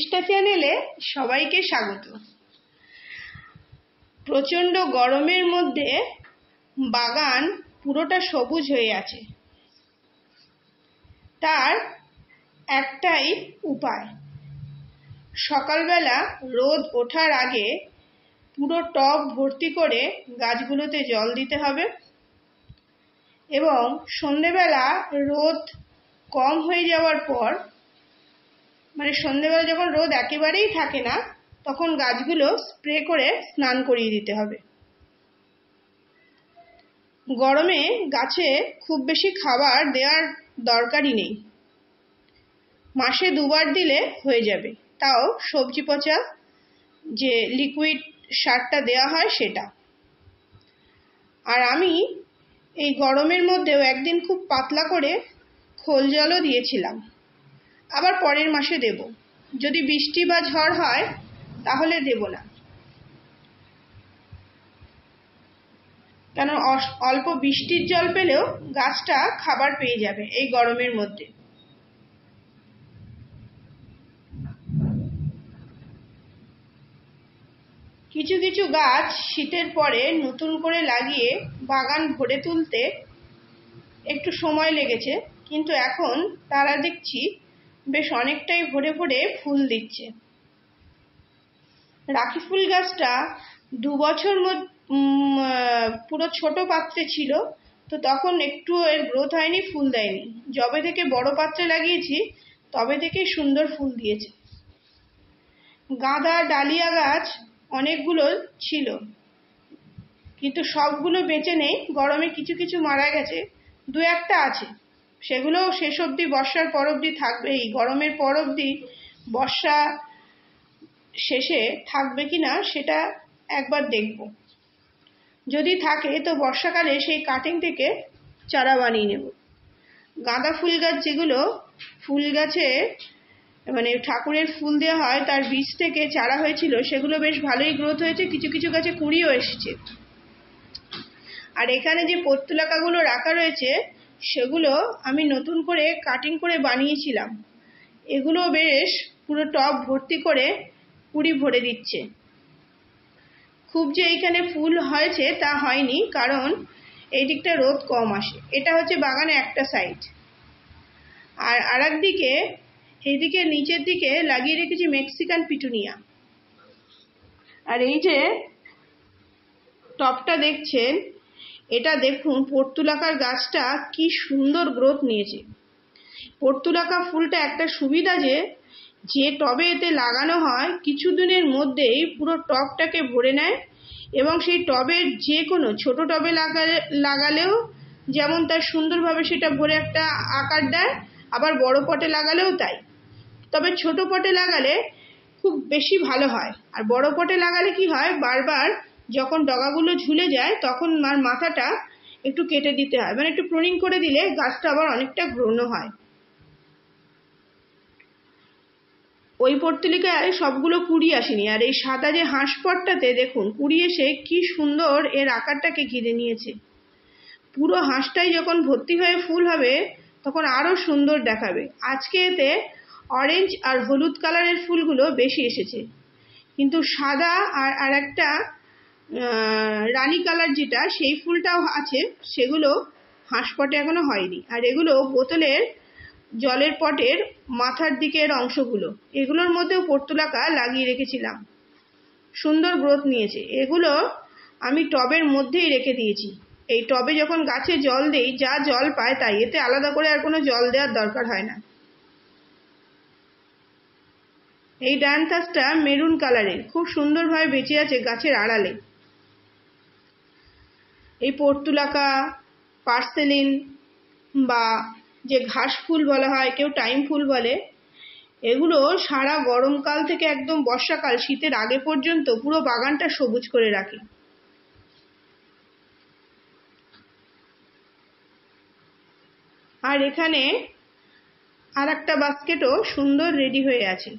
পৃষ্ঠা চ্যানেলে সবাইকে স্বাগত। প্রচণ্ড গরমের মধ্যে বাগান পুরোটা সবুজ হয়ে আছে। তার একটাই উপায়, সকালবেলা রোদ ওঠার আগে পুরো টব ভর্তি করে গাছগুলোতে জল দিতে হবে এবং সন্ধেবেলা রোদ কম হয়ে যাওয়ার পর, মানে সন্ধেবেলা যখন রোদ একেবারেই থাকে না, তখন গাছগুলো স্প্রে করে স্নান করিয়ে দিতে হবে। গরমে গাছে খুব বেশি খাবার দেওয়ার দরকারই নেই, মাসে 2 বার দিলে হয়ে যাবে, তাও সবজি পচা যে লিকুইড সারটা দেওয়া হয় সেটা। আর আমি এই গরমের মধ্যেও একদিন খুব পাতলা করে খোল জলও দিয়েছিলাম, আবার পরের মাসে দেব। যদি বৃষ্টি বা ঝড় হয় তাহলে দেব না, কেন অল্প বৃষ্টির জল পেলেও গাছটা খাবার পেয়ে যাবে এই গরমের মধ্যে। কিছু কিছু গাছ শীতের পরে নতুন করে লাগিয়ে বাগান ভরে তুলতে একটু সময় লেগেছে, কিন্তু এখন তারা দেখছি বেশ অনেকটাই ভরে ভরে ফুল দিচ্ছে। রাখি ফুল গাছটা 2 বছর পুরো ছোট পাত্রে ছিল, তো তখন একটু এর গ্রোথ হয়নি, ফুল দেয়নি। যবে থেকে বড় পাত্রে লাগিয়েছি তবে থেকে সুন্দর ফুল দিয়েছে। গাঁদা ডালিয়া গাছ অনেকগুলো ছিল, কিন্তু সবগুলো বেঁচে নেই, গরমে কিছু কিছু মারা গেছে, 2-1টা আছে, সেগুলো শেষ অবধি বর্ষার পর অবধি থাকবে। এই গরমের পর অবধি বর্ষা শেষে থাকবে কিনা সেটা একবার দেখব। যদি থাকে তো বর্ষাকালে সেই কাটিং থেকে চারা বানিয়ে নেব। গাঁদা ফুল গাছ, যেগুলো ফুল গাছে মানে ঠাকুরের ফুল দেওয়া হয়, তার বীজ থেকে চারা হয়েছিল, সেগুলো বেশ ভালোই গ্রোথ হয়েছে, কিছু কিছু গাছে কুঁড়িও এসেছে। আর এখানে যে পর্তুলাকাগুলো রাখা রয়েছে সেগুলো আমি নতুন করে কাটিং করে বানিয়েছিলাম, এগুলো বেশ পুরো টব ভর্তি করে কুঁড়ি ভরে দিচ্ছে। খুব যে এইখানে ফুল হয়েছে তা হয়নি, কারণ এই দিকটা রোদ কম আসে। এটা হচ্ছে বাগানে একটা সাইড, আর আরেক দিকে এইদিকে নিচের দিকে লাগিয়ে রেখেছি মেক্সিকান পিটুনিয়া। আর এই যে টবটা দেখছেন, এটা দেখুন পর্তুলাকার গাছটা কি সুন্দর গ্রোথ নিয়েছে। পর্তুলাকা ফুলটা একটা সুবিধা যে টবে এতে লাগানো হয় কিছুদিনের মধ্যেই পুরো টবটাকে ভরে নেয়, এবং সেই টবের যে কোনো ছোট টবে লাগালেও যেমন তার সুন্দরভাবে সেটা ভরে একটা আকার দেয়, আবার বড় পটে লাগালেও তাই। তবে ছোট পটে লাগালে খুব বেশি ভালো হয়, আর বড় পটে লাগালে কি হয়, বারবার যখন ডগাগুলো ঝুলে যায় তখন মাথাটা একটু কেটে দিতে হয়, মানে একটু প্রুনিং করে দিলে গাছটা আবার অনেকটা গ্রোনও হয়। ওই পর্তুলিকায় সবগুলো কুড়ি আসেনি, আর এই সাদা যে হাঁস পটটাতে দেখুন কুড়ি এসে কি সুন্দর এর আকারটাকে ঘিরে নিয়েছে। পুরো হাঁসটাই যখন ভর্তি হয়ে ফুল হবে তখন আরো সুন্দর দেখাবে। আজকে এতে অরেঞ্জ আর হলুদ কালারের ফুলগুলো বেশি এসেছে, কিন্তু সাদা আর একটা রানী কালার যেটা, সেই ফুলটাও আছে, সেগুলো হাঁস পটে এখনো হয়নি। আর এগুলো বোতলের জলের পটের মাথার দিকের অংশগুলো, এগুলোর মধ্যেও পর্তুলাকা লাগিয়ে রেখেছিলাম, সুন্দর গ্রোথ নিয়েছে। এগুলো আমি টবের মধ্যেই রেখে দিয়েছি। এই টবে যখন গাছে জল দেই, যা জল পায় তাই, এতে আলাদা করে আর কোনো জল দেওয়ার দরকার হয় না। এই ডায়ান্থাসটা মেরুন কালারের, খুব সুন্দরভাবে বেঁচে আছে গাছের আড়ালে। এই পর্তুলাকা, পার্সেলিন বা যে ঘাস ফুল বলা হয়, কেউ টাইম ফুল বলে, এগুলো সারা গরমকাল থেকে একদম বর্ষাকাল, শীতের আগে পর্যন্ত পুরো বাগানটা সবুজ করে রাখে। আর এখানে আর একটা বাস্কেটও সুন্দর রেডি হয়ে আছে।